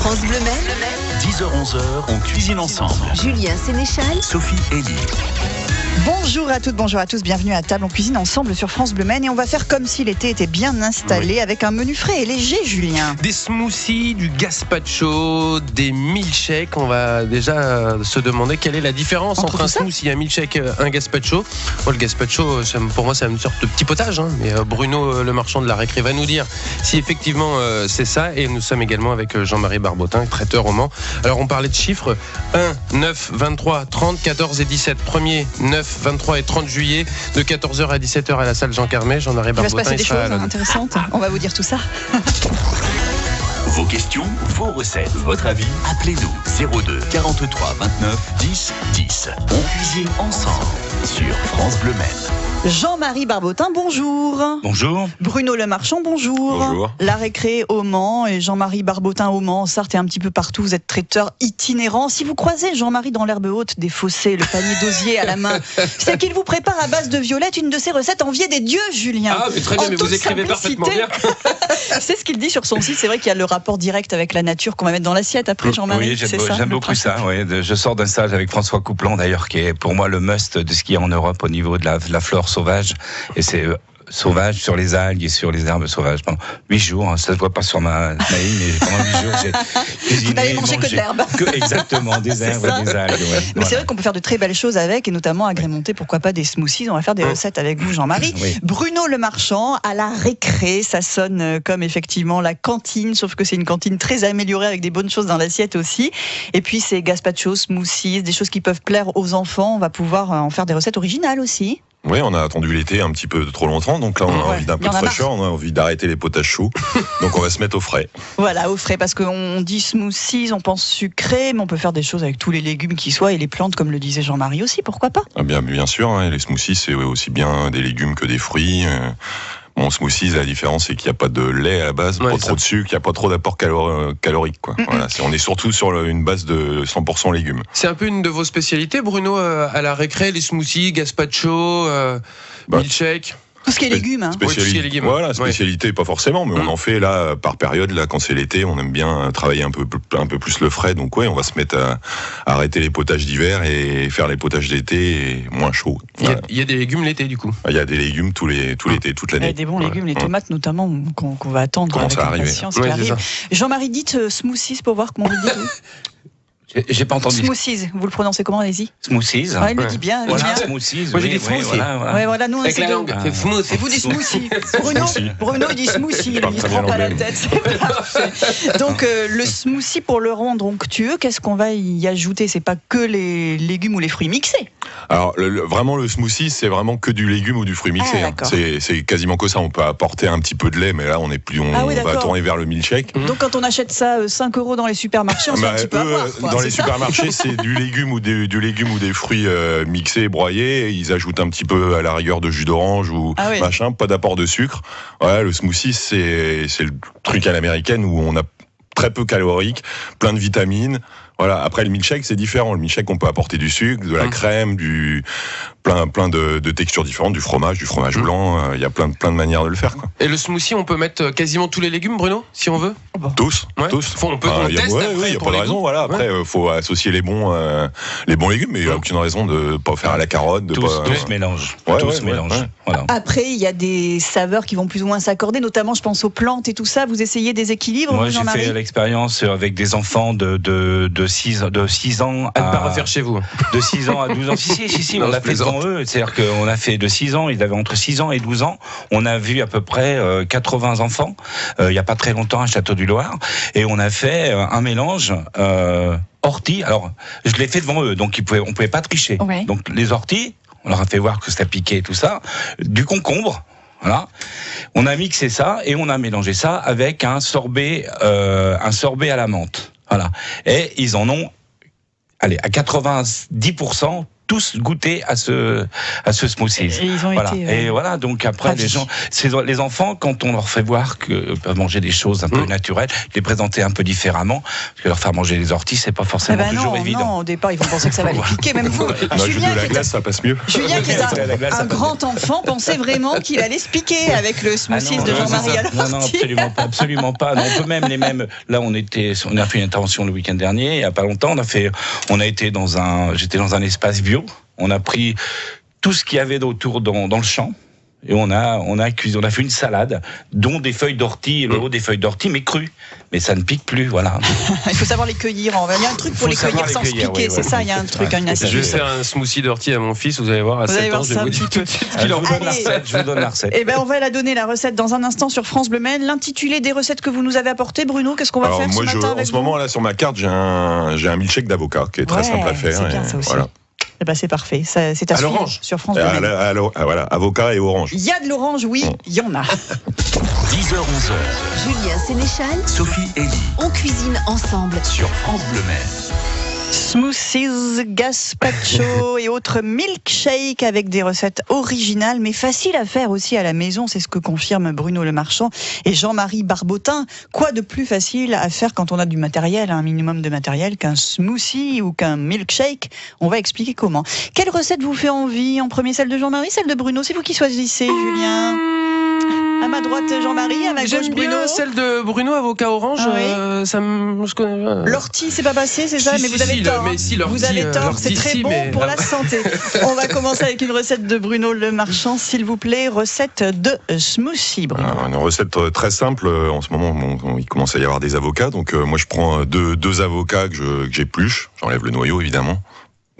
France Bleu Maine, 10h-11h, on cuisine ensemble. Julien Sénéchal, Sophie Elie. Bonjour à toutes, bonjour à tous, bienvenue à table, on cuisine ensemble sur France Bleu Maine et on va faire comme si l'été était bien installé avec un menu frais et léger, Julien. Des smoothies, du gazpacho, des milkshakes. On va déjà se demander quelle est la différence entre un smoothie, un milkshake, un gazpacho. Bon, le gazpacho, pour moi, c'est une sorte de petit potage, hein, mais Bruno, le marchand de la récré, va nous dire si effectivement c'est ça. Et nous sommes également avec Jean-Marie Barbotin, traiteur au Mans. Alors, on parlait de chiffres 1, 9, 23, 30, 14 et 17. 1er, 9, 23 et 30 juillet, de 14h à 17h à la salle Jean Carmet. Jean-Marie Barbotin. Il va se passer des choses intéressantes. On va vous dire tout ça. Vos questions, vos recettes, votre avis, appelez-nous 02 43 29 10 10. On cuisine ensemble sur France Bleu Maine. Jean-Marie Barbotin, bonjour. Bonjour. Bruno Le Marchand, bonjour. Bonjour. La récré au Mans et Jean-Marie Barbotin au Mans, Sarthe et un petit peu partout. Vous êtes traiteur itinérant. Si vous croisez Jean-Marie dans l'herbe haute des fossés, le panier d'osier à la main, c'est qu'il vous prépare à base de violettes une de ses recettes enviées des dieux, Julien. Ah, mais très bien, mais vous écrivez parfaitement bien. C'est ce qu'il dit sur son site. C'est vrai qu'il y a le rapport direct avec la nature qu'on va mettre dans l'assiette après, Jean-Marie. Oui, j'aime beaucoup ça. Oui. Je sors d'un stage avec François Coupland, d'ailleurs, qui est pour moi le must de ce qu'il y a en Europe au niveau de la flore sauvage. Et c'est sauvage sur les algues et sur les herbes sauvages pendant 8 jours. Hein, ça se voit pas sur ma ligne, mais pendant 8 jours, j'ai cuisiné. Vous n'avez mangé que de l'herbe. Exactement, des herbes et des algues. Ouais. Mais voilà. C'est vrai qu'on peut faire de très belles choses avec, et notamment agrémenter, pourquoi pas, des smoothies. On va faire des recettes avec vous, Jean-Marie. Oui. Bruno Le Marchand, à la récré, ça sonne comme effectivement la cantine, sauf que c'est une cantine très améliorée avec des bonnes choses dans l'assiette aussi. Et puis c'est gazpacho, smoothies, des choses qui peuvent plaire aux enfants. On va pouvoir en faire des recettes originales aussi. Oui, on a attendu l'été un petit peu trop longtemps, donc là on a envie d'un peu de fraîcheur, on a envie d'arrêter les potages chauds, donc on va se mettre au frais. Voilà, au frais, parce qu'on dit smoothies, on pense sucré, mais on peut faire des choses avec tous les légumes qui soient, et les plantes, comme le disait Jean-Marie aussi, pourquoi pas ? Bien sûr, hein, les smoothies c'est aussi bien des légumes que des fruits. Bon, smoothies, la différence, c'est qu'il n'y a pas de lait à la base, pas trop de sucre, il n'y a pas trop d'apport calorique, quoi. Voilà, on est surtout sur une base de 100% légumes. C'est un peu une de vos spécialités, Bruno, à la récré, les smoothies, gazpacho, milkshake. Tout ce qui est légumes, hein. Légumes. Voilà, spécialité, pas forcément, mais on en fait là par période. Là, quand c'est l'été, on aime bien travailler un peu plus le frais. Donc on va se mettre à arrêter les potages d'hiver et faire les potages d'été moins chauds. Voilà. Il y a des légumes l'été, du coup. Il y a des légumes tout l'été, toute l'année. Il y a des bons légumes, les tomates notamment, qu'on va attendre avec impatience. Jean-Marie, dites smoothies pour voir comment vous le dites. J'ai pas entendu. Smoothies, vous le prononcez comment, allez-y? Smoothies. Ouais, il le dit bien. Voilà, smoothies. Moi, j'ai dit smoothies. Voilà, nous, avec la langue. C'est smooth. Et vous dites smoothie. Bruno, il dit smoothie. Il ne prend pas la tête. C'est parfait. Donc, le smoothie, pour le rendre onctueux, qu'est-ce qu'on va y ajouter? C'est pas que les légumes ou les fruits mixés. Alors, vraiment, le smoothie, c'est vraiment que du légume ou du fruit mixé. C'est quasiment que ça. On peut apporter un petit peu de lait, mais là, on va tourner vers le milkshake. Donc, quand on achète ça 5 € dans les supermarchés, on se fait un petit peu avoir. Dans les supermarchés, c'est du légume ou des fruits mixés, broyés. Ils ajoutent un petit peu à la rigueur de jus d'orange ou machin, pas d'apport de sucre. Voilà, le smoothie, c'est le truc à l'américaine où on a très peu calorique, plein de vitamines. Voilà. Après, le milkshake, c'est différent. Le milkshake, on peut apporter du sucre, de la crème, plein de textures différentes, du fromage blanc. Il y a plein de manières de le faire, quoi. Et le smoothie, on peut mettre quasiment tous les légumes, Bruno, si on veut. Tous. On peut tester après. Il n'y a pas de raison. Voilà. Après, faut associer les bons légumes, mais il n'y a aucune raison de pas faire à la carotte. Tous mélangent. Tous mélangent. Voilà. Après, il y a des saveurs qui vont plus ou moins s'accorder, notamment, je pense aux plantes et tout ça. Vous essayez des équilibres, Moi, Jean-Marie ? j'ai fait l'expérience avec des enfants de 6 ans à ne pas refaire chez vous. De 6 ans à 12 ans. Si, on l'a fait devant eux. C'est-à-dire qu'on a fait de 6 ans, ils avaient entre 6 ans et 12 ans. On a vu à peu près 80 enfants, il n'y a pas très longtemps à Château-du-Loir. Et on a fait un mélange orties. Alors, je l'ai fait devant eux, donc on pouvait pas tricher. Ouais. Donc, les orties, on leur a fait voir que ça piquait et tout ça. Du concombre. Voilà. On a mixé ça et on a mélangé ça avec un sorbet à la menthe. Voilà. Et ils en ont, à 90%, tous goûté à ce smoothie. Et ils ont été. Et voilà, donc après les enfants, quand on leur fait voir qu'ils peuvent manger des choses un peu naturelles, les présenter un peu différemment, parce que leur faire manger des orties, c'est pas forcément toujours évident. Non, au départ, ils vont penser que ça va les piquer, même vous. Julien, de la glace, ça passe mieux. Julien, qui est un grand enfant, pensait vraiment qu'il allait se piquer avec le smoothie de Jean-Marie à l'ortie. Non, absolument pas. Non, on peut même là, on a fait une intervention le week-end dernier, il y a pas longtemps, j'étais dans un espace bio, on a pris tout ce qu'il y avait autour dans le champ. Et on a fait une salade, dont des feuilles d'ortie, le haut des feuilles d'ortie, mais crues. Mais ça ne pique plus, voilà. Il faut savoir les cueillir. Il y a un truc pour les cueillir sans se piquer, c'est ça. Il y a un truc, une astuce. Je vais faire un smoothie d'ortie à mon fils. Vous allez voir, à 7 ans, je vais vous dire tout de suite qu'il en faut. Je vous donne la recette. Eh ben, on va la donner la recette dans un instant sur France Bleu Maine. L'intitulé des recettes que vous nous avez apportées, Bruno, qu'est-ce qu'on va faire ce matin avec vous ? En ce moment, là, sur ma carte, j'ai un milkshake d'avocat qui est très simple à faire. C'est bien ça aussi. Voilà. Eh ben c'est parfait, c'est à l'orange sur France Bleu Maine. Voilà, avocat et orange. Il y a de l'orange, oui, il y en a. 10h-11h. Julien Sénéchal, Sophie Elie. On cuisine ensemble sur France Bleu Maine. Smoothies, gazpacho et autres milkshakes avec des recettes originales mais faciles à faire aussi à la maison, c'est ce que confirme Bruno Le Marchand et Jean-Marie Barbotin. Quoi de plus facile à faire quand on a du matériel, un minimum de matériel, qu'un smoothie ou qu'un milkshake? On va expliquer comment. Quelle recette vous fait envie? En premier, celle de Jean-Marie, celle de Bruno? C'est vous qui choisissez, Julien. À ma droite, Jean-Marie, à ma gauche, Bruno. J'aime bien celle de Bruno, avocat orange. Je connais. L'ortie, c'est pas passé, c'est ça? Mais vous avez tort. Vous avez tort, c'est très bon pour la santé. On va commencer avec une recette de Bruno Le Marchand, s'il vous plaît. Recette de smoothie, Bruno. Une recette très simple. En ce moment, il commence à y avoir des avocats. Donc, moi, je prends deux avocats que j'épluche. J'enlève le noyau, évidemment.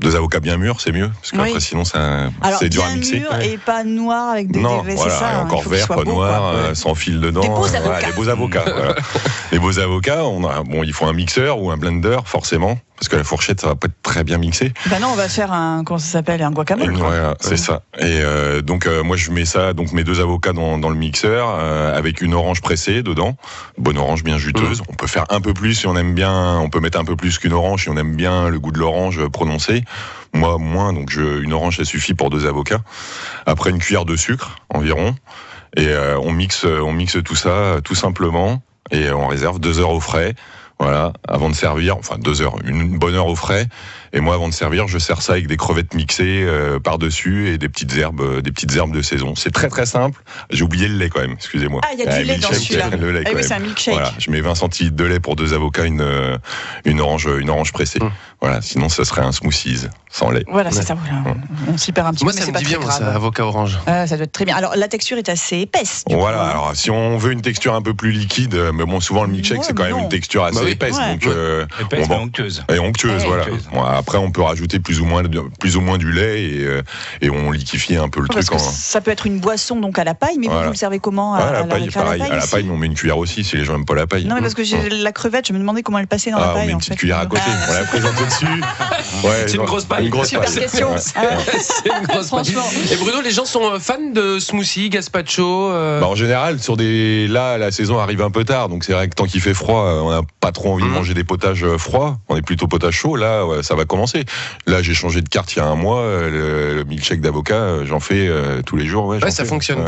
2 avocats bien mûrs, c'est mieux, parce qu'après sinon c'est dur à mixer. Bien mûr et pas noir avec des voilà, ça, et encore vert, pas noir, sans fil dedans. Des beaux avocats. Les beaux avocats. Voilà. Les beaux avocats, il faut un mixeur ou un blender forcément, parce que la fourchette ça va pas être très bien mixé. Ben non, on va faire un guacamole. Voilà, c'est ça. Et donc moi je mets ça, donc mes 2 avocats dans le mixeur avec une orange pressée dedans, bonne orange bien juteuse. On peut faire un peu plus si on aime bien, on peut mettre un peu plus qu'une orange si on aime bien le goût de l'orange prononcé. Moi moins, donc une orange ça suffit pour 2 avocats. Après une cuillère de sucre environ, et on mixe tout ça tout simplement et on réserve 2 heures au frais. Voilà, avant de servir, 2 heures, une bonne heure au frais. Et moi, avant de servir, je sers ça avec des crevettes mixées par-dessus et des petites herbes de saison. C'est très très simple. J'ai oublié le lait quand même, excusez-moi. Ah, il y a du lait dans celui-là. Le lait, oui, c'est un milkshake. Voilà, je mets 20 centilitres de lait pour 2 avocats, une orange pressée. Voilà, sinon ça serait un smoothies sans lait. Voilà, c'est ça. On s'y perd un petit peu. Moi, ça me dit bien, ça, avocat orange. Ça doit être très bien. Alors, la texture est assez épaisse. Voilà, alors si on veut une texture un peu plus liquide, mais bon, souvent le milkshake c'est quand même une texture assez épaisse, donc épaisse mais onctueuse. Et onctueuse, voilà. Bon, après, on peut rajouter plus ou moins du lait et on liquéfie un peu le truc. Parce que ça peut être une boisson donc à la paille, mais vous le servez comment à la paille, pareil. À la paille, on met une cuillère aussi si les gens n'aiment pas la paille. Non, mais parce que j'ai la crevette, je me demandais comment elle passait dans la paille. On met une petite cuillère à côté, on la présente au-dessus. C'est une grosse paille. Super question. C'est une grosse paille. Et Bruno, les gens sont fans de smoothie, gazpacho. En général, là, la saison arrive un peu tard, donc c'est vrai que tant qu'il fait froid, on n'a pas trop envie de manger des potages froids. On est plutôt potage chaud. Là, ça va commencer. Là, j'ai changé de carte il y a un mois. Le milkshake d'avocat, j'en fais tous les jours. Ça fonctionne.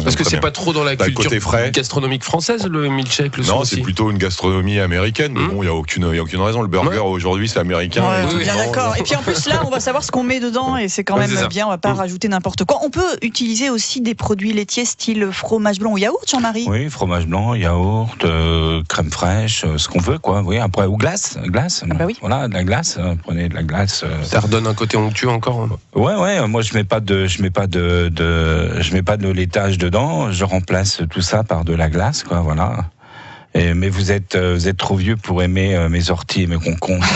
Parce que c'est pas trop dans la culture gastronomique française, le milkshake, le smoothie. Non, c'est plutôt une gastronomie américaine. Mais bon, il y a aucune raison. Le burger aujourd'hui, c'est américain. Bien d'accord. Et puis en plus là, on va savoir ce qu'on met dedans et c'est quand même bien. On va pas rajouter n'importe quoi. On peut utiliser aussi des produits laitiers style fromage blanc ou yaourt, Jean-Marie. Oui, fromage blanc, yaourt, crème fraîche, ce qu'on veut, quoi. Oui, après ou glace. Oui. Voilà, de la glace. Prenez de la glace. Ça redonne un côté onctueux encore. Ouais. Moi, je mets pas de laitage dedans. Je remplace tout ça par de la glace, quoi. Voilà. Mais vous êtes trop vieux pour aimer mes orties et mes concombres.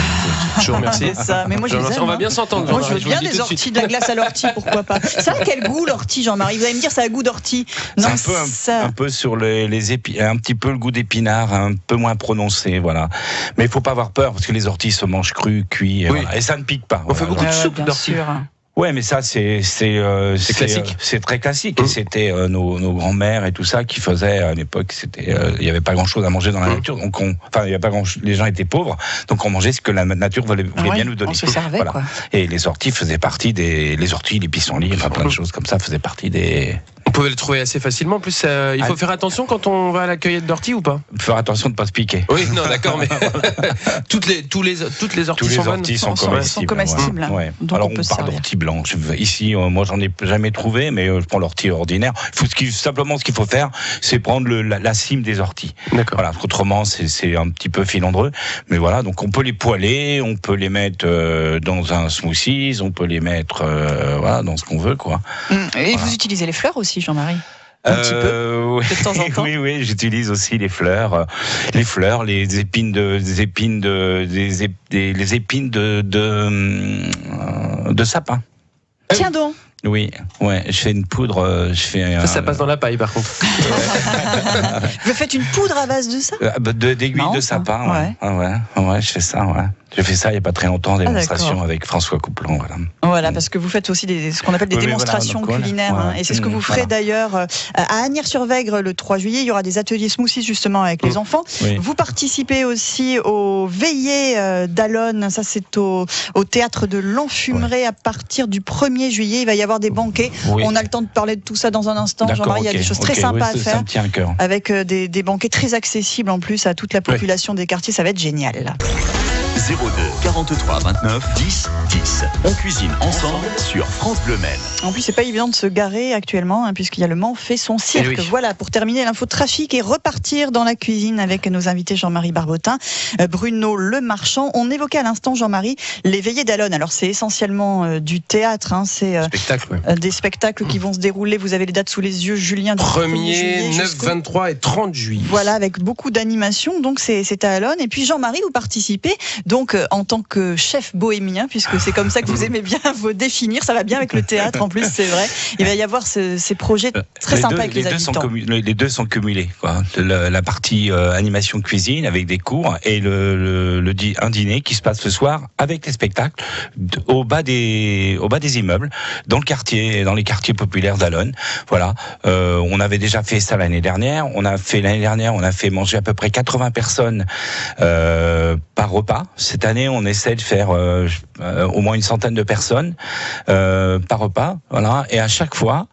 Je vous remercie. C'est ça. Mais moi, on va bien s'entendre. Moi, je veux bien des orties, de la glace à l'ortie, pourquoi pas. Ça a quel goût l'ortie, Jean-Marie? Vous allez me dire, ça a goût d'ortie. Un peu sur les épis, un petit peu le goût d'épinard, un peu moins prononcé, voilà. Mais il faut pas avoir peur parce que les orties se mangent crues, cuits, et ça ne pique pas. On fait beaucoup de soupe d'ortie. Ouais, mais ça c'est classique. C'est très classique. Et c'était nos grands-mères et tout ça qui faisaient à l'époque. C'était, il y avait pas grand-chose à manger dans la nature. Donc il y avait pas les gens étaient pauvres, donc on mangeait ce que la nature voulait bien nous donner. On se servait, voilà. Quoi. Et les orties faisaient partie les orties, les pissenlits, enfin plein de choses comme ça faisaient partie des. On pouvait le trouver assez facilement. En plus, il faut faire attention quand on va à la cueillette d'orties ou pas? Faire attention de ne pas se piquer. Oui, non, d'accord, mais toutes les orties sont comestibles. Ouais. Donc alors on parle d'orties blanches. Ici, moi, j'en ai jamais trouvé, mais je prends l'ortie ordinaire. Simplement, ce qu'il faut faire, c'est prendre la cime des orties. D'accord. Voilà. Autrement, c'est un petit peu filandreux. Mais voilà, donc on peut les poêler, on peut les mettre dans un smoothie, on peut les mettre dans ce qu'on veut, quoi. Et vous utilisez les fleurs aussi, Jean-Marie? Un petit peu, oui, de temps en temps. Oui, j'utilise aussi les fleurs, les épines de sapin. Tiens donc. Oui, ouais, je fais une poudre, ça passe dans la paille par contre. Vous faites une poudre à base de ça? D'aiguilles de sapin, ouais, je fais ça, ouais. J'ai fait ça il n'y a pas très longtemps, démonstration avec François Couplon, voilà. Voilà, parce que vous faites aussi ce qu'on appelle des démonstrations culinaires, et c'est ce que vous ferez d'ailleurs à Agnières-sur-Vègre le 3 juillet. Il y aura des ateliers smoothies justement avec les enfants. Oui. Vous participez aussi aux veillées d'Alonne, ça c'est au théâtre de l'Enfumerie à partir du 1er juillet. Il va y avoir des banquets. Oui. On a le temps de parler de tout ça dans un instant. Jean-Marie, il y a des choses très sympas à faire. Avec des banquets très accessibles en plus à toute la population des quartiers. Ça va être génial. 02 43 29 10 10. On cuisine ensemble sur France Bleu Maine. En plus, c'est pas évident de se garer actuellement, puisqu'il y a le Mans fait son cirque. Oui. Voilà, pour terminer l'info trafic et repartir dans la cuisine avec nos invités Jean-Marie Barbotin, Bruno Le Marchand. On évoquait à l'instant, Jean-Marie, les veillées d'Alonne. Alors, c'est essentiellement du théâtre, c'est des spectacles qui vont se dérouler. Vous avez les dates sous les yeux, Julien. 1er, 9, 23 et 30 juillet. Voilà, avec beaucoup d'animation. Donc, c'est à Alonne. Et puis, Jean-Marie, vous participez donc en tant que chef bohémien, puisque c'est comme ça que vous aimez bien vous définir. Ça va bien avec le théâtre en plus, c'est vrai. Il va y avoir ces projets très sympas avec les habitants. Les deux sont cumulés, quoi. La partie animation cuisine avec des cours et un dîner qui se passe le soir avec les spectacles au bas des immeubles dans les quartiers populaires d'Alonne. Voilà. On avait déjà fait ça l'année dernière. On a fait manger à peu près 80 personnes par repas. Cette année, on essaie de faire au moins une centaine de personnes par repas, voilà. Et à chaque fois,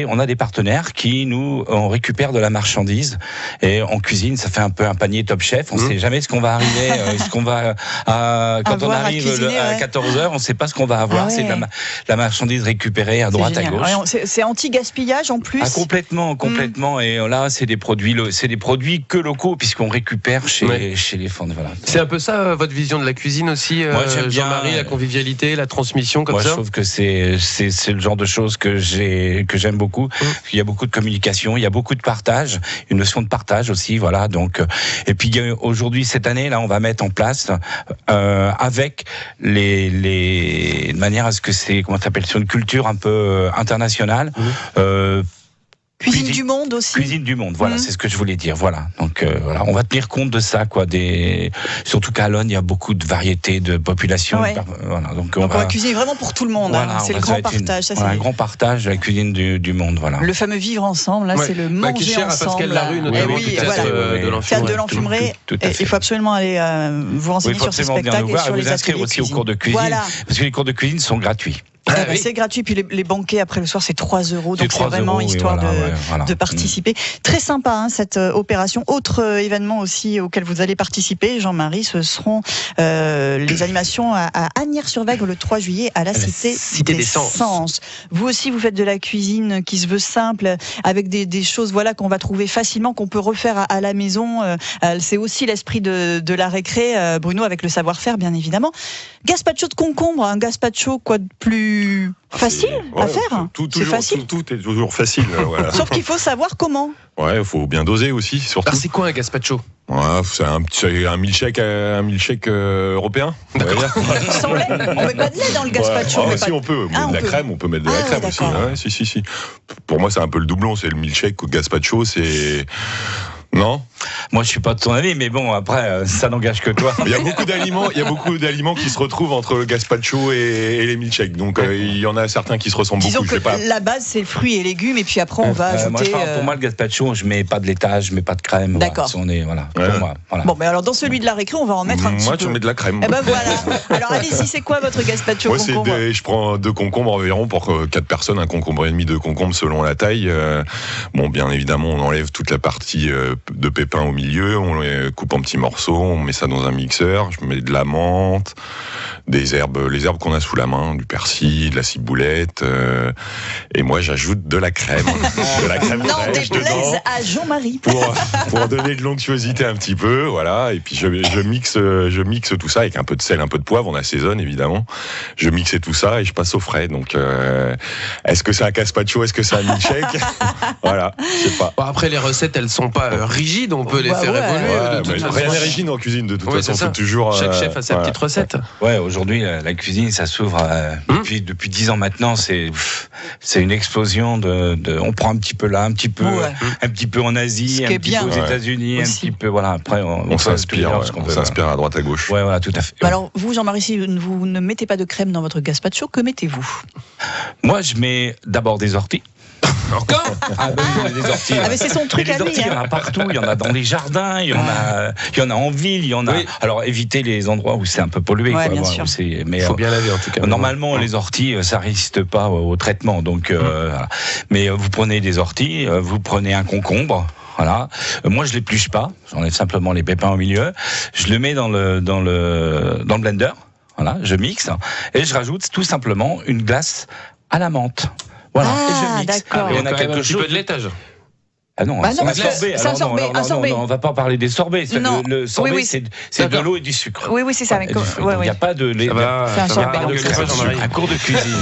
on a des partenaires qui on récupère de la marchandise et en cuisine, ça fait un peu un panier Top Chef. On sait jamais ce qu'on va arriver, quand on arrive à 14h, on sait pas ce qu'on va avoir. C'est de la marchandise récupérée à droite, à gauche. C'est anti-gaspillage en plus. Complètement. Et là, c'est des produits que locaux puisqu'on récupère chez les fonds. Voilà. C'est un peu ça votre vision de la cuisine aussi, Jean-Marie, la convivialité, la transmission comme ça. Je trouve que c'est le genre de choses que j'aime beaucoup. Il y a beaucoup de communication, il y a beaucoup de partage, une notion de partage aussi, voilà. Donc et puis aujourd'hui cette année là, on va mettre en place avec de manière à ce que c'est sur une culture un peu internationale. Cuisine du monde aussi. Cuisine du monde, voilà, c'est ce que je voulais dire. Voilà, donc voilà, on va tenir compte de ça, quoi. Surtout qu'à Alonne, il y a beaucoup de variétés de population. Ouais. Voilà, donc on va cuisiner vraiment pour tout le monde. Voilà, c'est le grand partage. Un grand partage de la cuisine du monde, voilà. Le fameux vivre ensemble, là, c'est le manger ensemble. Pascal Larue, notamment, théâtre de l'Enfumerie. Il faut absolument aller vous renseigner sur ce spectacle et sur les ateliers aussi aux cours de cuisine, parce que les cours de cuisine sont gratuits. C'est gratuit, puis les banquets après le soir c'est 3 €, donc c'est vraiment histoire de participer. Très sympa cette opération. Autre événement aussi auquel vous allez participer, Jean-Marie, ce seront les animations à Agnières-sur-Vègre le 3 juillet à la Cité des Sens. Vous aussi vous faites de la cuisine qui se veut simple, avec des choses qu'on va trouver facilement, qu'on peut refaire à la maison. C'est aussi l'esprit de la récré, Bruno, avec le savoir-faire bien évidemment. Gazpacho de concombre, un gazpacho quoi de plus facile à faire. C'est facile. Tout est toujours facile. Voilà. Sauf qu'il faut savoir comment. Ouais, il faut bien doser aussi, surtout. Alors c'est quoi un gazpacho? C'est un milkshake européen. Sans lait. On met pas de lait dans le gazpacho. Si on peut, de la crème, on peut mettre de la crème aussi. Si. Pour moi, c'est un peu le doublon, c'est le milkshake ou le gazpacho, c'est Non. Moi, je suis pas de ton avis, mais bon, après, ça n'engage que toi. Il y a beaucoup d'aliments qui se retrouvent entre le gazpacho et les milkshakes. Donc, il y en a certains qui se ressemblent beaucoup. Disons que la base, c'est fruits et légumes, et puis après, on va ajouter. Pour moi, le gazpacho, je mets pas de laitage, je mets pas de crème. D'accord. Voilà. Pour moi, voilà. Bon, mais alors, dans celui de la récré, on va en mettre un petit peu. Moi, tu mets de la crème. Eh ben voilà. Alors, allez-y, c'est quoi votre gazpacho concombre? Je prends 2 concombres environ pour 4 personnes, un concombre et demi, 2 concombres selon la taille. Bon, bien évidemment, on enlève toute la partie de pépins au milieu, on les coupe en petits morceaux, on met ça dans un mixeur, je mets de la menthe, les herbes qu'on a sous la main, du persil, de la ciboulette, et moi j'ajoute de la crème. De la crème fraîche dedans. À Jean-Marie. Pour donner de l'onctuosité un petit peu, voilà, et puis je mixe tout ça avec un peu de sel, un peu de poivre, on assaisonne évidemment. Je mixe tout ça et je passe au frais. Donc, est-ce que c'est un gazpacho, est-ce que c'est un milkshake? Voilà, je sais pas. Bon, après, les recettes, elles sont pas rigides, on peut les faire évoluer. Rien n'est rigide en cuisine, de toute façon. Faut toujours, chaque chef a sa petite recette. Ouais, aujourd'hui, la cuisine, ça s'ouvre depuis 10 ans maintenant. C'est une explosion on prend un petit peu là, un petit peu en Asie, un petit peu aux États-Unis, un petit peu, voilà. Après, on s'inspire à droite à gauche. Ouais, voilà, tout à fait. Alors, vous, Jean-Marie, si vous ne mettez pas de crème dans votre gazpacho, que mettez-vous? Moi, je mets d'abord des orties. Encore? Des orties. Mais c'est son truc à lui. Il y en a partout, il y en a dans les jardins, il y en a en ville, il y en a. Oui. Alors évitez les endroits où c'est un peu pollué. Ouais, bien sûr. Mais faut bien laver en tout cas. Normalement, les orties, ça résiste pas au traitement, donc. Voilà. Mais vous prenez des orties, vous prenez un concombre. Voilà. Moi, je l'épluche pas. J'enlève simplement les pépins au milieu. Je le mets dans le blender. Voilà. Je mixe et je rajoute tout simplement une glace à la menthe. Voilà, et je mixe. D'accord. Il y en a quelque chose de laitage. Ah non, un sorbet. Non, on va pas parler des sorbets. Le sorbet, c'est de l'eau et du sucre. Oui, c'est ça. Il n'y a pas de lait. Un cours de cuisine.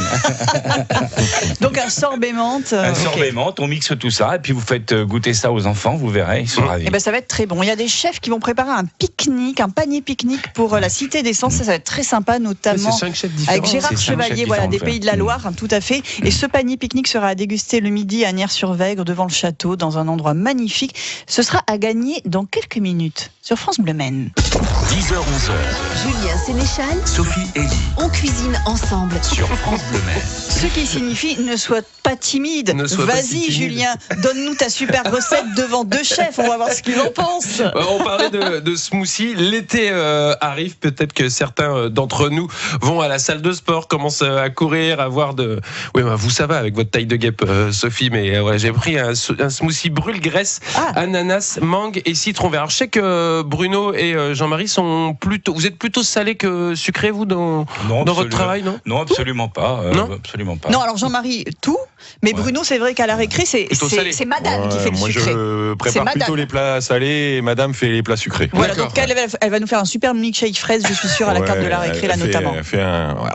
Donc un sorbet menthe. Un sorbet menthe, on mixe tout ça et puis vous faites goûter ça aux enfants, vous verrez, ils sont ravis. Et ben ça va être très bon. Il y a des chefs qui vont préparer un pique-nique, un panier pique-nique pour la Cité des Sens. Ça va être très sympa, notamment avec Gérard Chevalier, des Pays de la Loire, tout à fait. Et ce panier pique-nique sera à déguster le midi à Nières-sur-Vègre, devant le château, dans un endroit magnifique. Ce sera à gagner dans quelques minutes sur France Bleu Maine. 10h-11h. Julien Sénéchal, Sophie Elie. On cuisine ensemble sur France Bleu Maine. Ce qui signifie ne sois pas timide. Vas-y Julien, donne-nous ta super recette devant 2 chefs. On va voir ce qu'ils en pensent. On parlait de smoothie. L'été arrive. Peut-être que certains d'entre nous vont à la salle de sport, commencent à courir, à voir de. Oui, vous ça va avec votre taille de guêpe, Sophie. Mais j'ai pris un smoothie brûle-graisse, ananas, mangue et citron vert. Alors, je sais que Bruno et Jean-Marie sont plutôt. Vous êtes plutôt salé que sucré, vous, dans votre travail, non? Non, absolument pas. Absolument pas. Non, alors Jean-Marie, tout. Mais Bruno, c'est vrai qu'à la récré, c'est madame qui fait le sucré. Moi, je prépare plutôt les plats salés et madame fait les plats sucrés. Voilà, donc elle va nous faire un super milkshake fraise, je suis sûr, à la carte de la récré, là, notamment.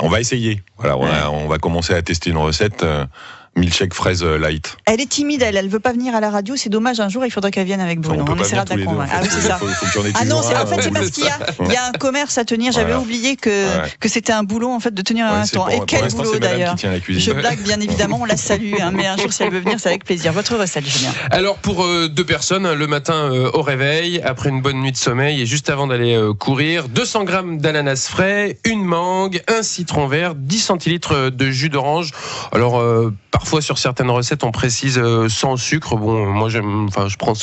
On va essayer. Voilà, on va commencer à tester une recette. Milkshake fraise light. Elle est timide, elle veut pas venir à la radio, c'est dommage, un jour il faudra qu'elle vienne avec Bruno. On essaiera de la convaincre. Ah oui, c'est ça. Non, en fait c'est parce qu'il y a un commerce à tenir, j'avais oublié que c'était un boulot en fait de tenir un instant. Et quel boulot d'ailleurs. Je blague bien évidemment, on la salue, mais un jour si elle veut venir, c'est avec plaisir. Votre recette, Julien. Alors pour 2 personnes, le matin au réveil, après une bonne nuit de sommeil et juste avant d'aller courir, 200 grammes d'ananas frais, une mangue, un citron vert, 10 centilitres de jus d'orange. Alors parfois sur certaines recettes on précise sans sucre. Bon, moi je prends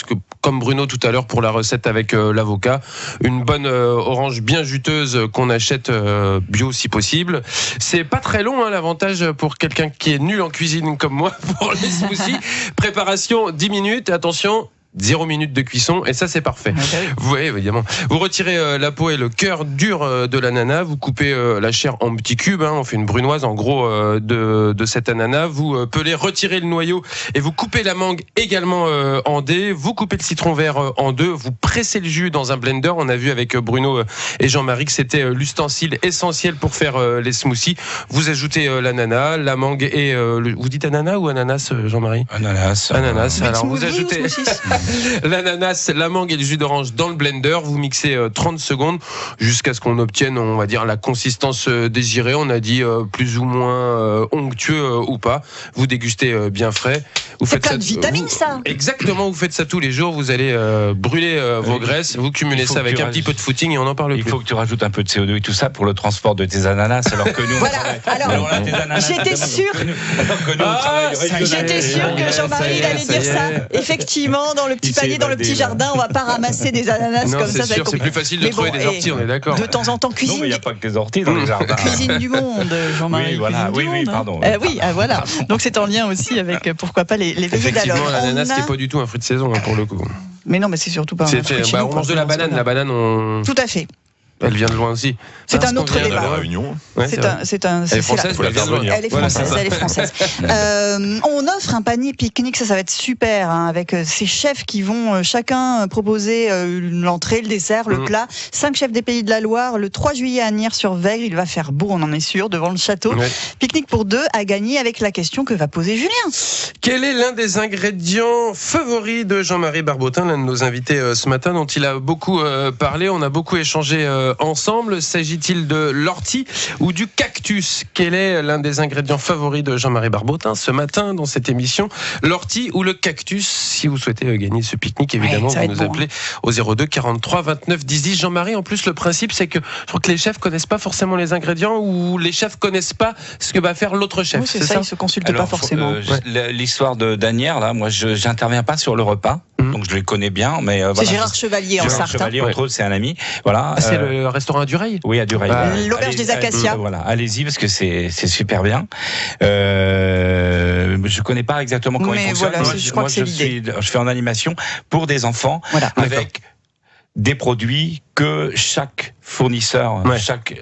comme Bruno tout à l'heure pour la recette avec l'avocat, une bonne orange bien juteuse qu'on achète bio si possible. C'est pas très long, l'avantage pour quelqu'un qui est nul en cuisine comme moi pour les smoothies. Préparation 10 minutes, attention. 0 minute de cuisson et ça c'est parfait. Oui, évidemment. Vous retirez la peau et le cœur dur de l'ananas, vous coupez la chair en petits cubes, on fait une brunoise en gros de cet ananas, vous pelez, retirez le noyau et vous coupez la mangue également en dés, vous coupez le citron vert en 2, vous pressez le jus dans un blender. On a vu avec Bruno et Jean-Marie que c'était l'ustensile essentiel pour faire les smoothies. Vous ajoutez l'ananas, la mangue et vous dites ananas ou ananas, Jean-Marie? Ananas. Alors vous ajoutez L'ananas, la mangue et le jus d'orange dans le blender. Vous mixez 30 secondes jusqu'à ce qu'on obtienne, on va dire, la consistance désirée. On a dit plus ou moins onctueux ou pas. Vous dégustez bien frais. C'est plein de vitamines, ça. Exactement, vous faites ça tous les jours. Vous allez brûler vos graisses. Vous cumulez ça avec un petit peu de footing et on en parle plus. Il faut que tu rajoutes un peu de CO2 et tout ça pour le transport de tes ananas, alors que nous, j'étais sûre que Jean-Marie allait dire ça. Effectivement, dans le petit panier, dans le petit jardin, on va pas ramasser des ananas comme ça. C'est sûr, c'est plus facile de trouver des orties, on est d'accord. De temps en temps, cuisine. Non, mais il n'y a pas que des orties dans les jardins. Cuisine du monde, Jean-Marie. Oui, voilà. Oui, pardon. Voilà. Donc c'est en lien aussi avec, pourquoi pas, les veillées d'alors. Effectivement, l'ananas, c'est pas du tout un fruit de saison, pour le coup. Mais non, mais c'est surtout pas un fruit de saison. On mange de la banane. La banane, Tout à fait. Elle vient de loin aussi. C'est un autre débat. Ouais, elle est française, elle est française. On offre un panier pique-nique, ça va être super, avec ces chefs qui vont chacun proposer l'entrée, le dessert, le plat. 5 chefs des Pays de la Loire, le 3 juillet à Agnières-sur-Vègre. Il va faire beau, on en est sûr, devant le château. Ouais. Pique-nique pour 2 à gagner avec la question que va poser Julien. Quel est l'un des ingrédients favoris de Jean-Marie Barbotin, l'un de nos invités ce matin, dont il a beaucoup parlé, on a beaucoup échangé ensemble? S'agit-il de l'ortie ou du cactus? Quel est l'un des ingrédients favoris de Jean-Marie Barbotin ce matin dans cette émission? L'ortie ou le cactus? Si vous souhaitez gagner ce pique-nique, évidemment, vous nous appelez au 02 43 29 10 10. Jean-Marie, en plus, le principe, c'est que je crois que les chefs connaissent pas forcément les ingrédients, ou les chefs connaissent pas ce que va faire l'autre chef. Oui, c'est ça, ils se consultent pas forcément. L'histoire d'Agnières, là, moi, j'interviens pas sur le repas. Donc je les connais bien, mais c'est Gérard Chevalier en Sarthe. Chevalier, entre autres, c'est un ami. Voilà. C'est le restaurant à Dureil. Oui, à Dureil. L'auberge des Acacias. Voilà, allez-y parce que c'est super bien. Je connais pas exactement comment il fonctionne. Voilà, je crois que c'est l'idée. Je fais en animation pour des enfants, avec des produits que chaque fournisseur, chaque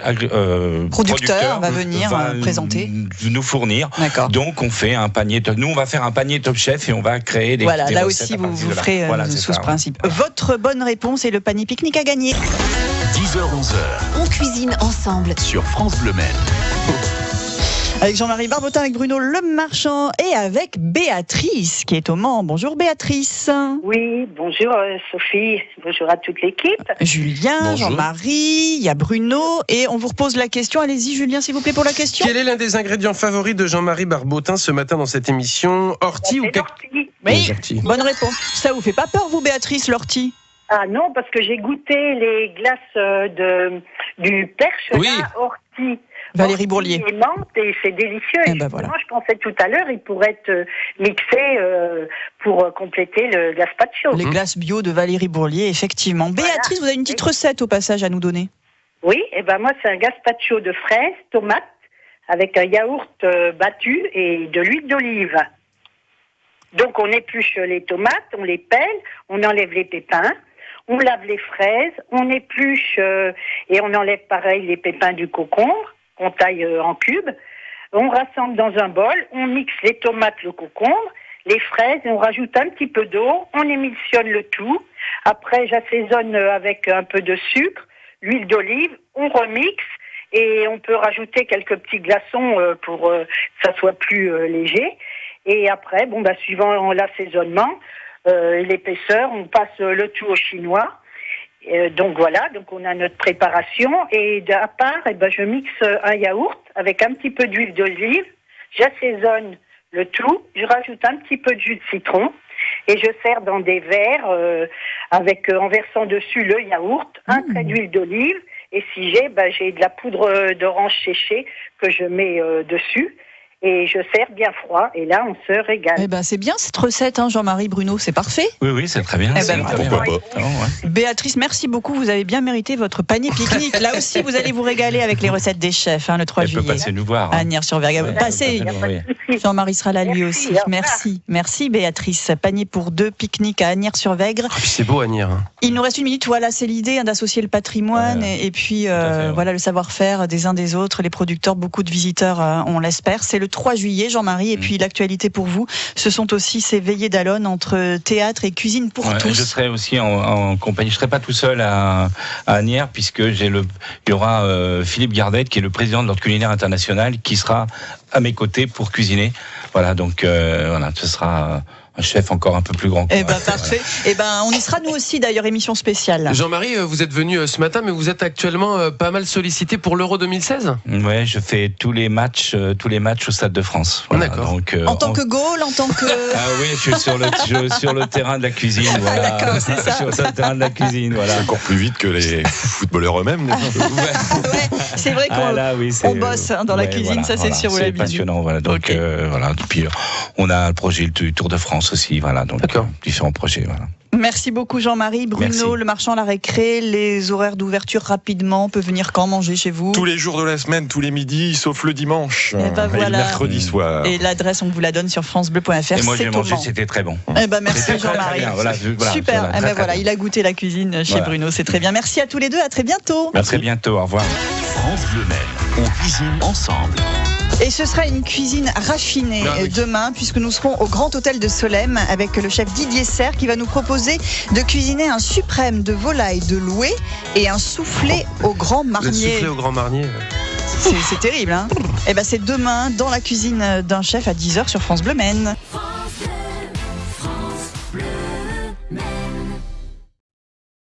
producteur va venir présenter, nous fournir. Donc on fait un panier. Nous on va faire un panier Top Chef et on va créer des. Voilà, là aussi vous ferez sous ce principe. Votre bonne réponse est le panier pique-nique à gagner. 10h-11h. On cuisine ensemble sur France Bleu Maine. Avec Jean-Marie Barbotin, avec Bruno Le Marchand et avec Béatrice qui est au Mans. Bonjour Béatrice. Oui, bonjour Sophie, bonjour à toute l'équipe. Julien, Jean-Marie, il y a Bruno et on vous repose la question. Allez-y Julien s'il vous plaît pour la question. Quel est l'un des ingrédients favoris de Jean-Marie Barbotin ce matin dans cette émission? Ortie ou cactus? Oui, bonne réponse. Ça vous fait pas peur vous Béatrice, l'ortie? Ah non, parce que j'ai goûté les glaces du perche ortie. Valérie Bourlier. Et menthe, et c'est délicieux. Et voilà. Moi, je pensais tout à l'heure, il pourrait être mixé pour compléter le gazpacho. Les glaces bio de Valérie Bourlier, effectivement. Voilà. Béatrice, vous avez une petite recette au passage à nous donner? Oui, et moi, c'est un gazpacho de fraises, tomates, avec un yaourt battu et de l'huile d'olive. Donc, on épluche les tomates, on les pèle, on enlève les pépins. On lave les fraises, on épluche et on enlève pareil les pépins du concombre, qu'on taille en cubes. On rassemble dans un bol, on mixe les tomates, le concombre, les fraises, et on rajoute un petit peu d'eau, on émulsionne le tout. Après, j'assaisonne avec un peu de sucre, l'huile d'olive, on remixe et on peut rajouter quelques petits glaçons pour que ça soit plus léger. Et après, suivant l'assaisonnement, l'épaisseur, on passe le tout au chinois. Donc voilà, donc on a notre préparation. Et à part, je mixe un yaourt avec un petit peu d'huile d'olive. J'assaisonne le tout. Je rajoute un petit peu de jus de citron et je sers dans des verres avec en versant dessus le yaourt, un trait d'huile d'olive. Et si j'ai de la poudre d'orange séchée que je mets dessus. Et je sers bien froid, et là, on se régale. C'est bien cette recette, Jean-Marie, Bruno, c'est parfait. Oui, c'est très bien. Pourquoi pas. Béatrice, merci beaucoup, vous avez bien mérité votre panier pique-nique. Là aussi, vous allez vous régaler avec les recettes des chefs, le 3 juillet. Elle peut passer nous voir. À Agnières-sur-Vègre. Passez, Jean-Marie sera là lui aussi. Merci Béatrice. Panier pour 2, pique-nique à Agnières-sur-Vègre. C'est beau Agnières. Il nous reste une minute, c'est l'idée d'associer le patrimoine et puis le savoir-faire des uns des autres, les producteurs, beaucoup de visiteurs, on l'espère. C'est le 3 juillet, Jean-Marie, et puis l'actualité pour vous, ce sont aussi ces veillées d'Alonne entre théâtre et cuisine pour tous. Je serai aussi en compagnie, je serai pas tout seul à Agnières, puisque il y aura Philippe Gardette, qui est le président de l'Ordre culinaire international, qui sera à mes côtés pour cuisiner. Voilà, donc ce sera un chef encore un peu plus grand. Eh ben parfait. Eh ben on y sera nous aussi d'ailleurs, émission spéciale. Jean-Marie, vous êtes venu ce matin, mais vous êtes actuellement pas mal sollicité pour l'Euro 2016. Ouais, je fais tous les matchs au Stade de France. Voilà. D'accord. Donc, en tant que goal, en tant que. Ah oui, je suis sur le terrain de la cuisine. Voilà. D'accord, c'est ça. Je suis sur le terrain de la cuisine. Voilà. C'est encore plus vite que les footballeurs eux-mêmes. Ouais, c'est vrai qu'on bosse dans la cuisine, ça c'est sûr. C'est passionnant. Voilà. Donc voilà. Puis on a un projet du Tour de France aussi. Voilà. Donc différents projets. Voilà. Merci beaucoup Jean-Marie. Bruno, le marchand, la récré, les horaires d'ouverture rapidement, on peut venir quand manger chez vous? Tous les jours de la semaine, tous les midis, sauf le dimanche. Et le mercredi soir. Et l'adresse, on vous la donne sur francebleu.fr. Et moi j'ai mangé, c'était très bon. Eh ben merci Jean-Marie. Super. Eh ben voilà, il a goûté la cuisine chez Bruno, c'est très bien. Merci à tous les deux, à très bientôt. À très bientôt, au revoir. France Bleu Maine, on cuisine ensemble. Et ce sera une cuisine raffinée demain, puisque nous serons au Grand Hôtel de Solesmes avec le chef Didier Serre qui va nous proposer de cuisiner un suprême de volaille de Loué et un soufflé au Grand Marnier. Le soufflé au Grand Marnier. C'est terrible, hein? Et ben c'est demain dans la cuisine d'un chef à 10h sur France Bleu Maine.